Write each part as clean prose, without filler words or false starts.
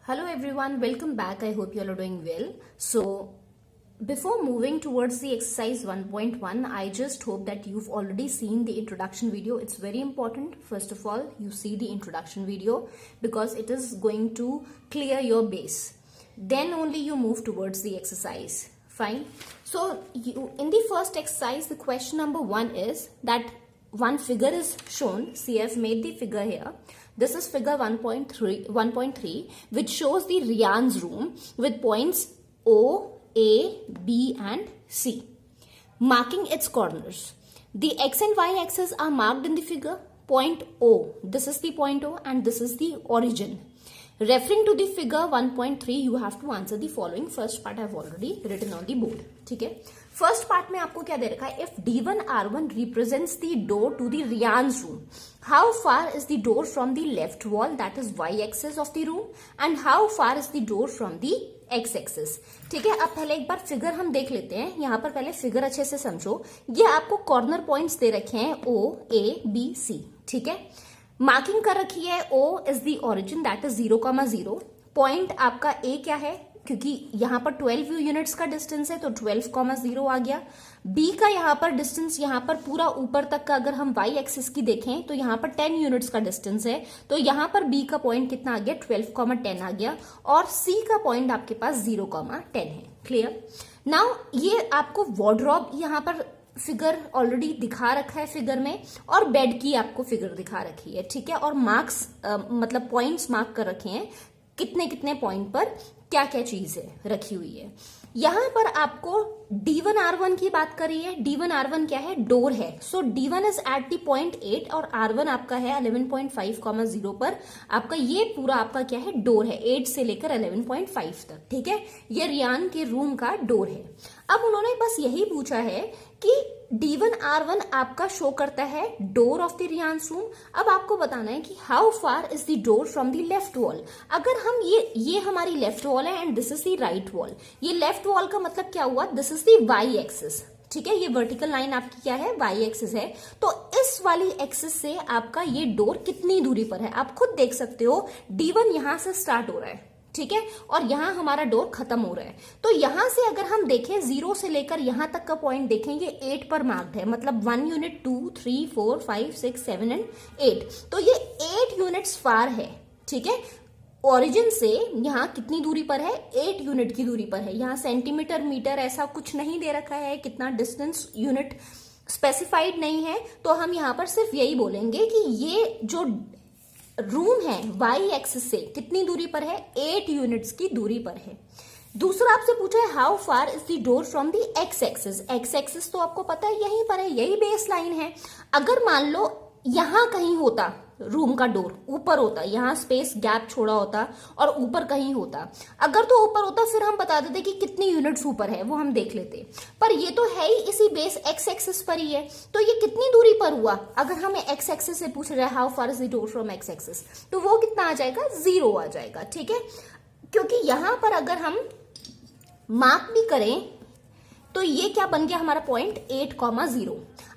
Hello everyone, welcome back. I hope you all are doing well. So before moving towards the exercise 1.1, I just hope that you've already seen the introduction video. It's very important. First of all, you see the introduction video because it is going to clear your base. Then only you move towards the exercise. Fine. So in the first exercise, the question number 1 is that one figure is shown. See, I've made the figure here. This is figure 1.3, which shows the Rian's room with points O, A, B and C, marking its corners. The X and Y axes are marked in the figure. Point O, this is the point O and this is the origin. Referring to the figure 1.3, you have to answer the following. First part I have already written on the board. ठीक है, first part में आपको क्या दे रखा है? If D1 R1 represents the door to the Ryan's room, how far is the door from the left wall, that is Y axis of the room, and how far is the door from the X axis. ठीक है, अब पहले एक बार figure हम देख लेते हैं. यहाँ पर पहले फिगर अच्छे से समझो. ये आपको कॉर्नर पॉइंट्स दे रखे हैं O, A, B, C. ठीक है, मार्किंग कर रखी है O is the origin, that is 0,0. Point आपका A क्या है? क्योंकि यहाँ पर 12 यूनिट्स का डिस्टेंस है तो 12,0 आ गया. B का यहाँ पर डिस्टेंस, यहाँ पर पूरा ऊपर तक का अगर हम Y एक्सिस की देखें तो यहाँ पर 10 यूनिट्स का डिस्टेंस है, तो यहाँ पर B का पॉइंट कितना आ गया? 12,10 आ गया. और C का पॉइंट आपके पास 0,10 है. क्लियर? नाउ ये आपको वार्डरोब यहाँ पर फिगर ऑलरेडी दिखा रखा है फिगर में, और बेड की आपको फिगर दिखा रखी है. ठीक है, और मार्क्स मतलब पॉइंट्स मार्क कर रखे हैं, कितने कितने पॉइंट पर क्या क्या चीज है रखी हुई है. यहां पर आपको D1 R1 की बात करी है. D1 R1 क्या है? डोर है. सो D1 is at the point 8 और R1 आपका है 11.5,0 पर. आपका ये पूरा आपका क्या है? डोर है, 8 से लेकर 11.5 तक. ठीक है, ये रियान के रूम का डोर है. अब उन्होंने बस यही पूछा है कि D1 R1 आपका शो करता है door of the Ryan's room. अब आपको बताना है कि how far is the door from the left wall. अगर हम ये हमारी लेफ्ट वॉल है and this is the right wall. ये लेफ्ट वॉल का मतलब क्या हुआ? This is the Y axis. ठीक है, ये वर्टिकल लाइन आपकी क्या है? Y एक्सिस है. तो इस वाली एक्सिस से आपका ये डोर कितनी दूरी पर है? आप खुद देख सकते हो. D1 यहां से स्टार्ट हो रहा है, ठीक है, और यहां हमारा डोर खत्म हो रहा है. तो यहां से अगर हम देखें 0 से लेकर यहां तक का पॉइंट देखें, ये 8 पर मार्क्ड है, मतलब 1 यूनिट, 2, 3, 4, 5, 6, 7 एंड 8. तो ये 8 यूनिट्स फार है. ठीक है, ओरिजिन से यहां कितनी दूरी पर है? 8 यूनिट की दूरी पर है. यहां सेंटीमीटर, मीटर ऐसा कुछ नहीं दे रखा है, कितना डिस्टेंस यूनिट स्पेसिफाइड नहीं है. तो हम यहां पर सिर्फ यही बोलेंगे कि ये जो रूम है Y एक्सिस से कितनी दूरी पर है? 8 यूनिट्स की दूरी पर है. दूसरा आपसे पूछा है how far is the door from the X axis. X axis तो आपको पता है यहीं पर है, यही बेस लाइन है. अगर मान लो यहां कहीं होता रूम का डोर, ऊपर होता, यहां स्पेस गैप छोड़ा होता और ऊपर कहीं होता, अगर तो ऊपर होता फिर हम बता देते कि कितनी यूनिट्स ऊपर है, वो हम देख लेते. पर ये तो है ही इसी बेस X एक्सिस पर ही है, तो ये कितनी दूरी पर हुआ? अगर हमें X एक्सिस से पूछ रहा है how far is the door from X axis, तो वो कितना आ जाएगा? 0 आ जाएगा. ठीक है, क्योंकि यहां पर अगर हम मार्क भी करें तो ये क्या बन गया हमारा पॉइंट? 8,0.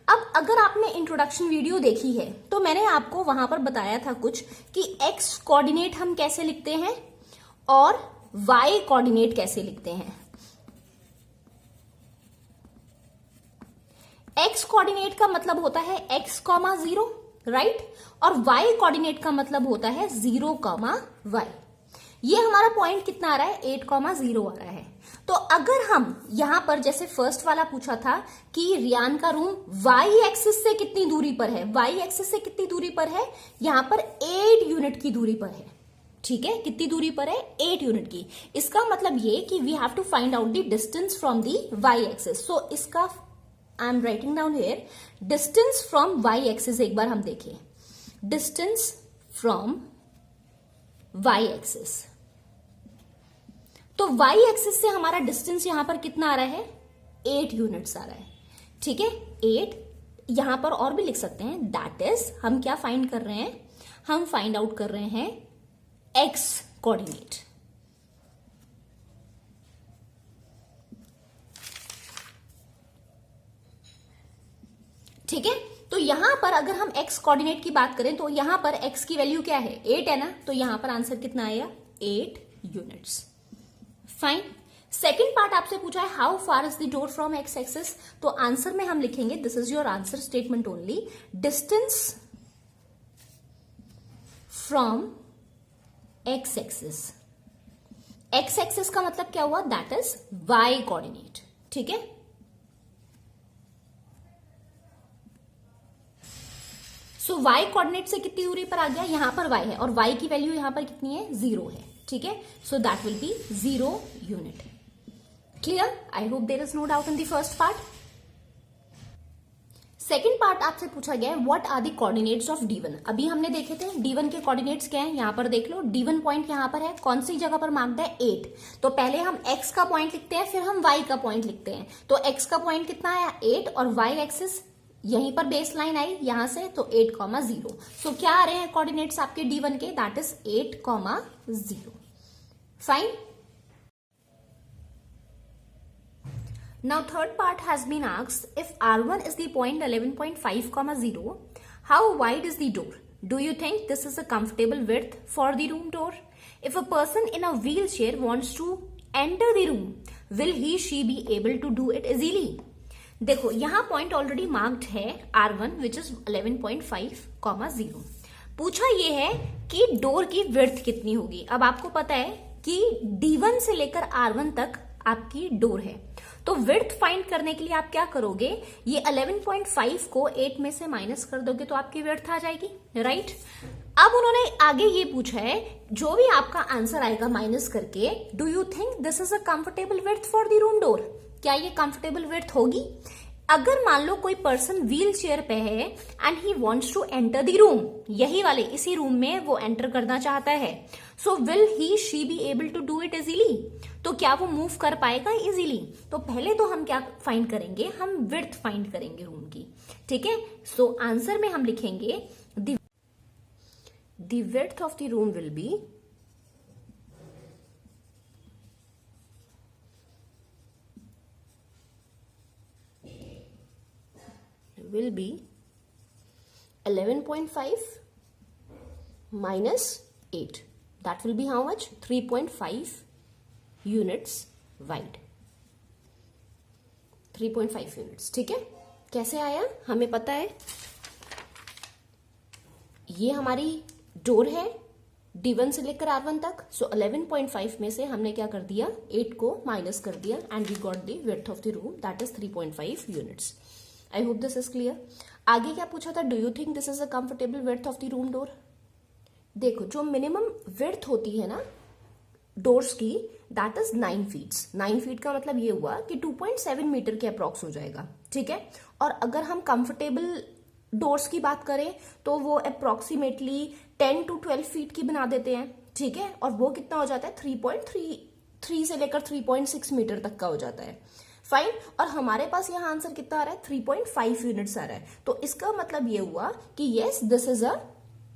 अब अगर आपने इंट्रोडक्शन वीडियो देखी है तो मैंने आपको वहां पर बताया था कुछ कि X कोऑर्डिनेट हम कैसे लिखते हैं और Y कोऑर्डिनेट कैसे लिखते हैं. X कोऑर्डिनेट का मतलब होता है x,0, राइट, और Y कोऑर्डिनेट का मतलब होता है 0,y. ये हमारा पॉइंट कितना आ रहा है? 8,0 आ रहा है. तो अगर हम यहां पर जैसे फर्स्ट वाला पूछा था कि रियान का रूम Y एक्सिस से कितनी दूरी पर है, Y एक्सिस से कितनी दूरी पर है? यहां पर 8 यूनिट की दूरी पर है. ठीक है, कितनी दूरी पर है? 8 यूनिट की. इसका मतलब ये कि we have to find out the distance from the Y axis. So इसका I am writing down here distance from Y axis. एक बार हम देखें डिस्टेंस फ्रॉम Y एक्सिस. तो Y एक्सिस से हमारा डिस्टेंस यहां पर कितना आ रहा है? 8 यूनिट्स आ रहा है. ठीक है, 8 यहां पर और भी लिख सकते हैं. दैट इज हम क्या फाइंड कर रहे हैं? हम फाइंड आउट कर रहे हैं X कोऑर्डिनेट. ठीक है, तो यहां पर अगर हम X कोऑर्डिनेट की बात करें तो यहां पर X की वैल्यू क्या है? 8 है ना, तो यहां पर आंसर कितना आएगा? 8 यूनिट्स। फाइन। सेकेंड पार्ट आपसे पूछा है how far is the door from x axis, तो आंसर में हम लिखेंगे this is your answer statement only, distance from x axis. X axis का मतलब क्या हुआ, दैट इज वाई कोऑर्डिनेट, ठीक है। सो वाई कोऑर्डिनेट से कितनी दूरी पर आ गया, यहां पर वाई है और वाई की वैल्यू यहां पर कितनी है, 0 है, ठीक है। So that will be 0 unit. Clear? I hope there is no doubt in the first part. Second part आपसे पूछा गया है what are the coordinates of D1। अभी हमने देखे थे D1 के कोऑर्डिनेट्स क्या है, यहां पर देख लो D1 पॉइंट यहां पर है, कौन सी जगह पर मार्क्ड है, 8। तो पहले हम x का पॉइंट लिखते हैं, फिर हम y का पॉइंट लिखते हैं। तो x का पॉइंट कितना आया, 8, और y एक्सिस यहीं पर बेस लाइन आई यहां से, तो 8,0। सो क्या आ रहे हैं कोऑर्डिनेट्स आपके D1 के, that is 8,0। Fine. Now third part has been asked, if R1 is the point 11.5, how wide is the door? Do you think this is a comfortable width for the room door? If a person in a wheelchair wants to enter the room, will she be able to do it easily? देखो यहाँ point already marked है R1 which is 11.5, पूछा ये है कि door की width कितनी होगी। अब आपको पता है कि D1 से लेकर R1 तक आपकी डोर है, तो विड्थ फाइंड करने के लिए आप क्या करोगे, ये 11.5 को 8 में से माइनस कर दोगे तो आपकी विड्थ आ जाएगी, राइट। अब उन्होंने आगे ये पूछा है, जो भी आपका आंसर आएगा माइनस करके, do you think this is a comfortable width for the room door, क्या ये कंफर्टेबल विड्थ होगी। अगर मान लो कोई पर्सन व्हील चेयर पे है and he wants to enter the room, यही वाले इसी रूम में वो एंटर करना चाहता है, so will he she be able to do it easily, तो क्या वो मूव कर पाएगा इजीली। तो पहले तो हम क्या फाइंड करेंगे, हम विड्थ फाइंड करेंगे रूम की, ठीक है। सो आंसर में हम लिखेंगे the width of the room will be will be 11.5 minus 8. That will be how much? 3.5 units wide. 3.5 units, ठीक है। कैसे आया हमें पता है, ये हमारी डोर है D1 से लेकर R1 तक। सो 11.5 में से हमने क्या कर दिया, 8 को माइनस कर दिया and we got the width of the room, that is 3.5 units. I hope this is clear. आगे क्या पूछा था, do you think this is a comfortable width of the room door. देखो जो मिनिमम विड्थ होती है ना डोर्स की, दैट इज 9 फीट्स। 9 फीट का मतलब ये हुआ कि 2.7 मीटर के अप्रॉक्स हो जाएगा, ठीक है। और अगर हम कंफर्टेबल डोर्स की बात करें तो वो अप्रोक्सीमेटली 10 to 12 फीट की बना देते हैं, ठीक है। और वो कितना हो जाता है, 3.3 से लेकर 3.6 मीटर तक का हो जाता है, फाइन। और हमारे पास यहाँ आंसर कितना आ रहा है, 3.5 यूनिट्स आ रहा है। तो इसका मतलब ये हुआ कि yes this is a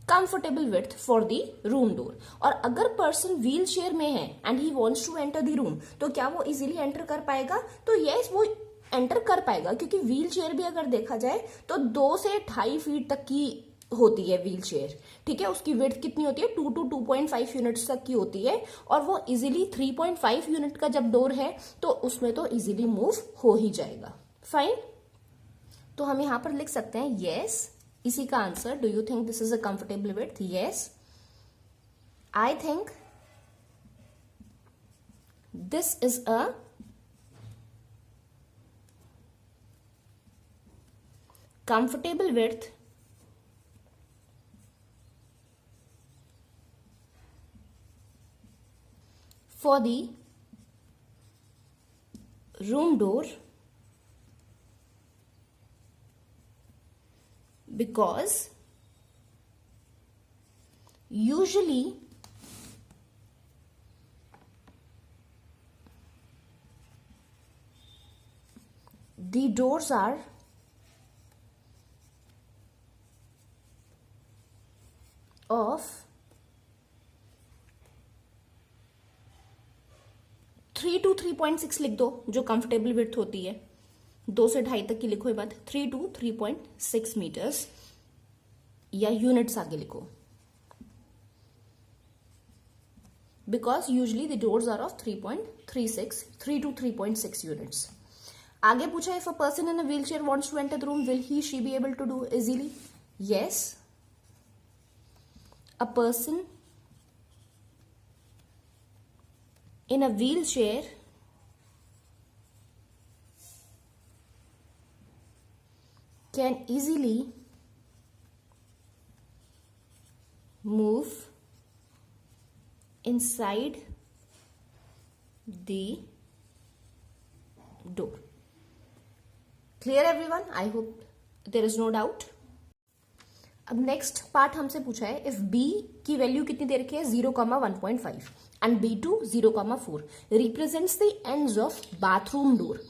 comfortable width for the room door. और अगर पर्सन व्हील चेयर में है and he wants to enter the room, तो क्या वो इजीली एंटर कर पाएगा, तो यस वो एंटर कर पाएगा, क्योंकि व्हील चेयर भी अगर देखा जाए तो 2 से 2.5 फीट तक की होती है व्हील चेयर, ठीक है। उसकी विड्थ कितनी होती है, 2 to 2.5 यूनिट्स तक की होती है, और वो इजीली 3.5 यूनिट का जब डोर है तो उसमें तो इजीली मूव हो ही जाएगा, फाइन। तो हम यहां पर लिख सकते हैं यस, इसी का answer, do you think this is a comfortable width, yes I think this is a comfortable width for the room door because usually the doors are of 3 to 3.6 लिख दो, जो कंफर्टेबल विड्थ होती है, 2 से 2.5 तक की लिखो ये बात, 3 to 3.6 मीटर्स, या यूनिट्स आगे लिखो, because usually the doors are of 3.36, 3 to 3.6 units. आगे पूछा if a person in a wheelchair wants to enter the room, will he she be able to do easily? Yes. A person in a wheelchair can easily move inside the door. Clear everyone? I hope there is no doubt. अब next part हमसे पूछा है if b की value कितनी दे रखी है 0,1.5 and b2 0,4 represents the ends of bathroom door.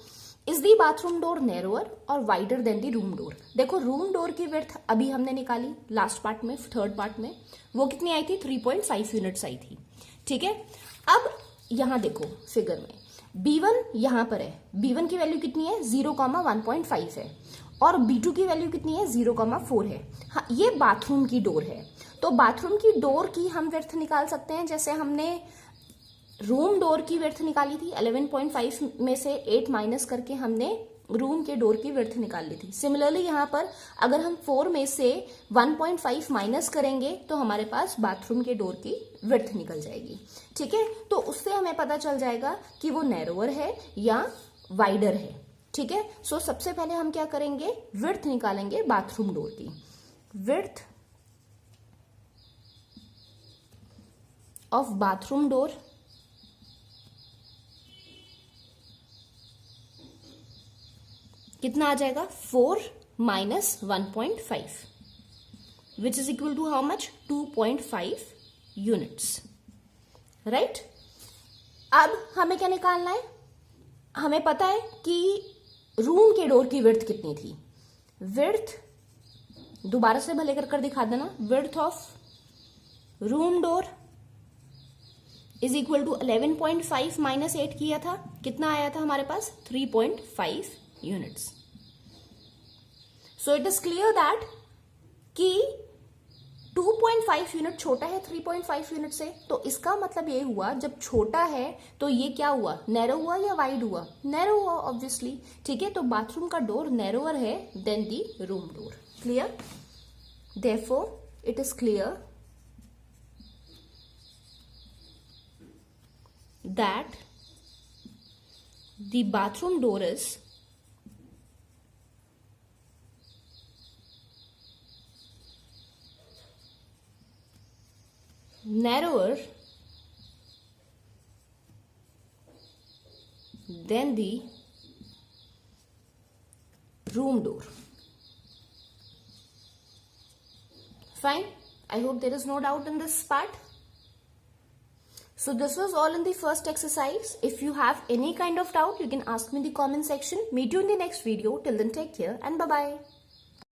Is the bathroom door narrower और wider than the room door. देखो रूम डोर की विड्थ अभी हमने निकाली लास्ट पार्ट में, थर्ड पार्ट में, वो कितनी आई थी 3.5 यूनिट्स आई थी. ठीक है, अब यहां देखो फिगर में b1 यहां पर है, b1 की वैल्यू कितनी है 0,1.5 है और b2 की वैल्यू कितनी है 0,4 है. हाँ, ये बाथरूम की डोर है, तो बाथरूम की डोर की हम विड्थ निकाल सकते हैं जैसे हमने रूम डोर की विड्थ निकाली थी 11.5 में से 8 माइनस करके हमने रूम के डोर की विड्थ निकाल ली थी. सिमिलरली यहाँ पर अगर हम 4 में से 1.5 माइनस करेंगे तो हमारे पास बाथरूम के डोर की विड्थ निकल जाएगी. ठीक है, तो उससे हमें पता चल जाएगा कि वो नैरोअर है या वाइडर है. ठीक है, सो सबसे पहले हम क्या करेंगे, विड्थ निकालेंगे बाथरूम डोर की. विड्थ ऑफ बाथरूम डोर कितना आ जाएगा 4 minus 1.5 which is equal to how much 2.5 units. Right, अब हमें क्या निकालना है, हमें पता है कि रूम के डोर की विड्थ कितनी थी. विड्थ दोबारा से भले कर दिखा देना, width of room door is equal to 11.5 minus 8 किया था, कितना आया था हमारे पास 3.5 units. So it is clear that कि 2.5 यूनिट छोटा है 3.5 यूनिट से, तो इसका मतलब ये हुआ जब छोटा है तो ये क्या हुआ, नैरो हुआ या वाइड हुआ, नैरो हुआ ऑब्वियसली. ठीक है, तो बाथरूम का डोर नैरोअर है than the room door. Clear, therefore it is clear that the bathroom door is narrower than the room door. Fine, I hope there is no doubt in this part. So this was all in the first exercise. If you have any kind of doubt, you can ask me in the comment section. Meet you in the next video. Till then, take care and bye bye.